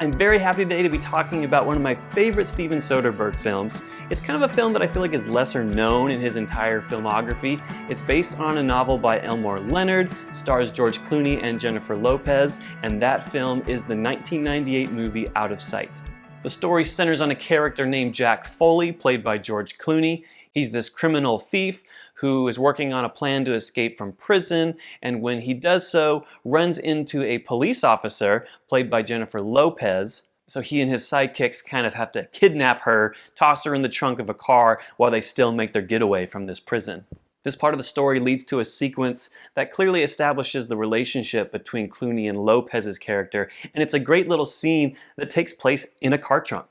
I'm very happy today to be talking about one of my favorite Steven Soderbergh films. It's kind of a film that I feel like is lesser known in his entire filmography. It's based on a novel by Elmore Leonard, stars George Clooney and Jennifer Lopez, and that film is the 1998 movie Out of Sight. The story centers on a character named Jack Foley, played by George Clooney. He's this criminal thief who is working on a plan to escape from prison, and when he does so, runs into a police officer, played by Jennifer Lopez. So he and his sidekicks kind of have to kidnap her, toss her in the trunk of a car, while they still make their getaway from this prison. This part of the story leads to a sequence that clearly establishes the relationship between Clooney and Lopez's character, and it's a great little scene that takes place in a car trunk.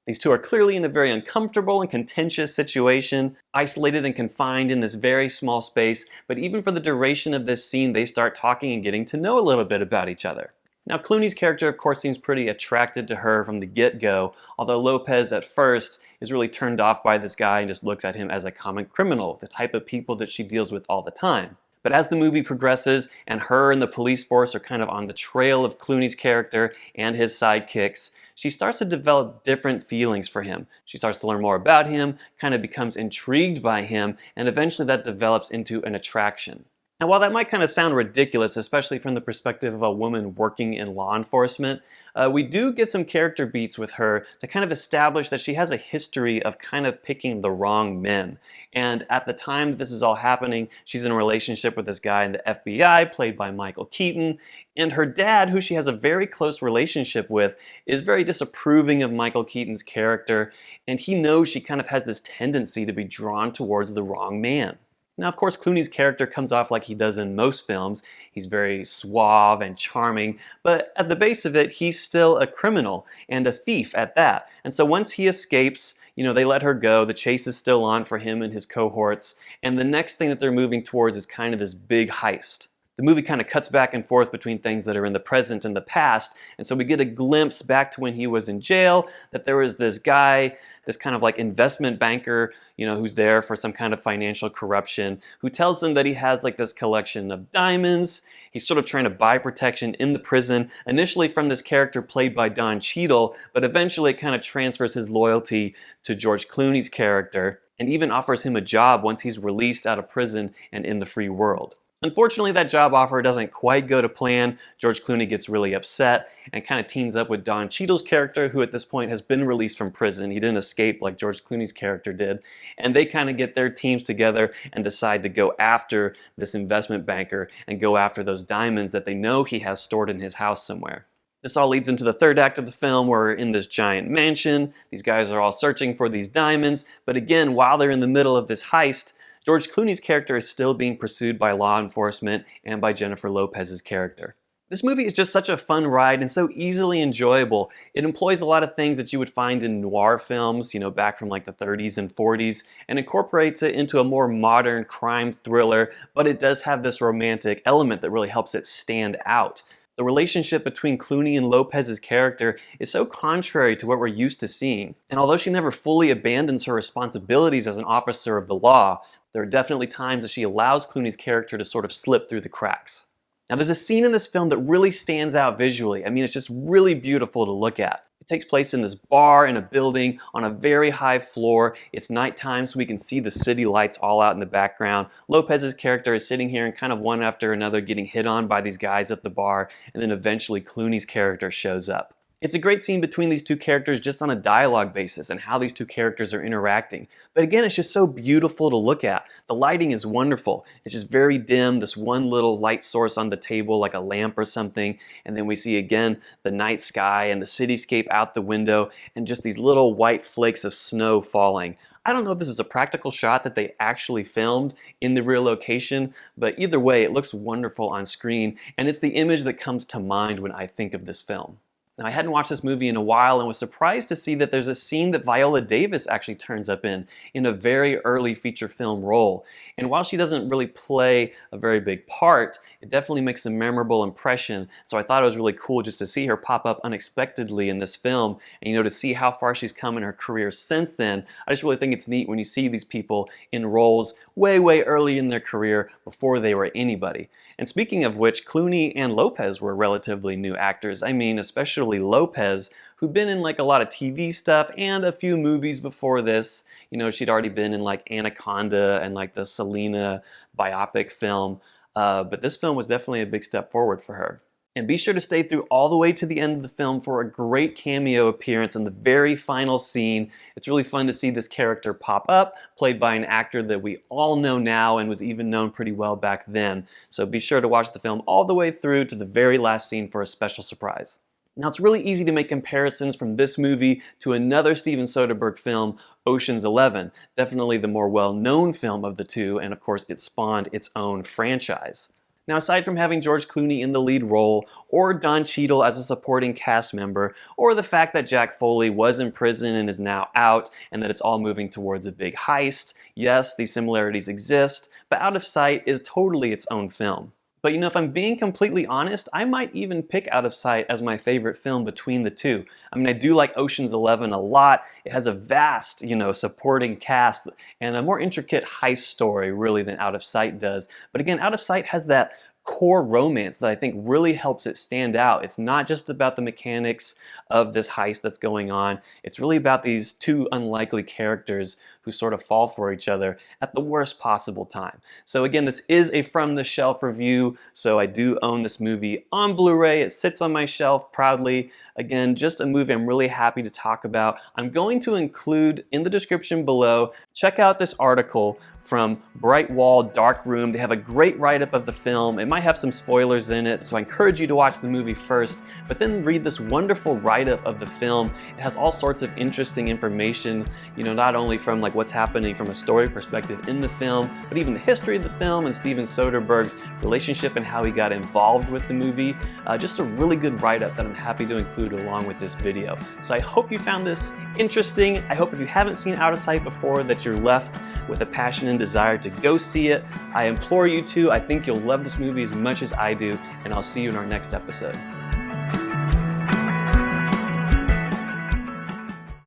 These two are clearly in a very uncomfortable and contentious situation, isolated and confined in this very small space, but even for the duration of this scene, they start talking and getting to know a little bit about each other. Now, Clooney's character, of course, seems pretty attracted to her from the get-go, although Lopez, at first, is really turned off by this guy and just looks at him as a common criminal, the type of people that she deals with all the time. But as the movie progresses, and her and the police force are kind of on the trail of Clooney's character and his sidekicks, she starts to develop different feelings for him. She starts to learn more about him, kind of becomes intrigued by him, and eventually that develops into an attraction. Now, while that might kind of sound ridiculous, especially from the perspective of a woman working in law enforcement, we do get some character beats with her to kind of establish that she has a history of kind of picking the wrong men. And at the time this is all happening, she's in a relationship with this guy in the FBI, played by Michael Keaton, and her dad, who she has a very close relationship with, is very disapproving of Michael Keaton's character, and he knows she kind of has this tendency to be drawn towards the wrong man. Now, of course, Clooney's character comes off like he does in most films. He's very suave and charming, but at the base of it, he's still a criminal and a thief at that. And so once he escapes, they let her go. The chase is still on for him and his cohorts, and the next thing that they're moving towards is kind of this big heist. The movie kind of cuts back and forth between things that are in the present and the past, and so we get a glimpse back to when he was in jail, that there was this guy, this kind of like investment banker, who's there for some kind of financial corruption, who tells him that he has like this collection of diamonds. He's sort of trying to buy protection in the prison, initially from this character played by Don Cheadle, but eventually it kind of transfers his loyalty to George Clooney's character, and even offers him a job once he's released out of prison and in the free world. Unfortunately, that job offer doesn't quite go to plan. George Clooney gets really upset and kind of teams up with Don Cheadle's character, who at this point has been released from prison. He didn't escape like George Clooney's character did. And they kind of get their teams together and decide to go after this investment banker and go after those diamonds that they know he has stored in his house somewhere. This all leads into the third act of the film, where we're in this giant mansion. These guys are all searching for these diamonds. But again, while they're in the middle of this heist, George Clooney's character is still being pursued by law enforcement and by Jennifer Lopez's character. This movie is just such a fun ride and so easily enjoyable. It employs a lot of things that you would find in noir films, back from like the 30s and 40s, and incorporates it into a more modern crime thriller, but it does have this romantic element that really helps it stand out. The relationship between Clooney and Lopez's character is so contrary to what we're used to seeing. And although she never fully abandons her responsibilities as an officer of the law, there are definitely times that she allows Clooney's character to sort of slip through the cracks. Now, there's a scene in this film that really stands out visually. It's just really beautiful to look at. It takes place in this bar in a building on a very high floor. It's nighttime, so we can see the city lights all out in the background. Lopez's character is sitting here and kind of one after another getting hit on by these guys at the bar, and then eventually Clooney's character shows up. It's a great scene between these two characters just on a dialogue basis and how these two characters are interacting. But again, it's just so beautiful to look at. The lighting is wonderful. It's just very dim, this one little light source on the table like a lamp or something. And then we see again the night sky and the cityscape out the window and just these little white flakes of snow falling. I don't know if this is a practical shot that they actually filmed in the real location, but either way, it looks wonderful on screen, and it's the image that comes to mind when I think of this film. Now, I hadn't watched this movie in a while and was surprised to see that there's a scene that Viola Davis actually turns up in a very early feature film role. And while she doesn't really play a very big part, it definitely makes a memorable impression. So I thought it was really cool just to see her pop up unexpectedly in this film and, to see how far she's come in her career since then. I just really think it's neat when you see these people in roles way, way early in their career before they were anybody. And speaking of which, Clooney and Lopez were relatively new actors. Especially especially Lopez, who'd been in like a lot of TV stuff and a few movies before this. You know, she'd already been in like Anaconda and like the Selena biopic film, but this film was definitely a big step forward for her. And be sure to stay through all the way to the end of the film for a great cameo appearance in the very final scene. It's really fun to see this character pop up, played by an actor that we all know now and was even known pretty well back then. So be sure to watch the film all the way through to the very last scene for a special surprise. Now, it's really easy to make comparisons from this movie to another Steven Soderbergh film, Ocean's 11, definitely the more well-known film of the two, and of course it spawned its own franchise. Now, aside from having George Clooney in the lead role, or Don Cheadle as a supporting cast member, or the fact that Jack Foley was in prison and is now out, and that it's all moving towards a big heist, yes, these similarities exist, but Out of Sight is totally its own film. But you know, if I'm being completely honest, I might even pick Out of Sight as my favorite film between the two. I mean, I do like Ocean's 11 a lot. It has a vast, supporting cast and a more intricate heist story, really, than Out of Sight does. But again, Out of Sight has that core romance that I think really helps it stand out. It's not just about the mechanics of this heist that's going on. It's really about these two unlikely characters who sort of fall for each other at the worst possible time. So again, this is a from the shelf review, so I do own this movie on Blu-ray. It sits on my shelf proudly. Again, just a movie I'm really happy to talk about. I'm going to include in the description below, check out this article from Bright Wall Dark Room. They have a great write-up of the film. It might have some spoilers in it, so I encourage you to watch the movie first, but then read this wonderful write-up of the film. It has all sorts of interesting information, not only from like what's happening from a story perspective in the film, but even the history of the film and Steven Soderbergh's relationship and how he got involved with the movie. Just a really good write-up that I'm happy to include along with this video. So I hope you found this interesting. I hope if you haven't seen Out of Sight before that you're left with a passion and desire to go see it. I implore you to. I think you'll love this movie as much as I do, and I'll see you in our next episode.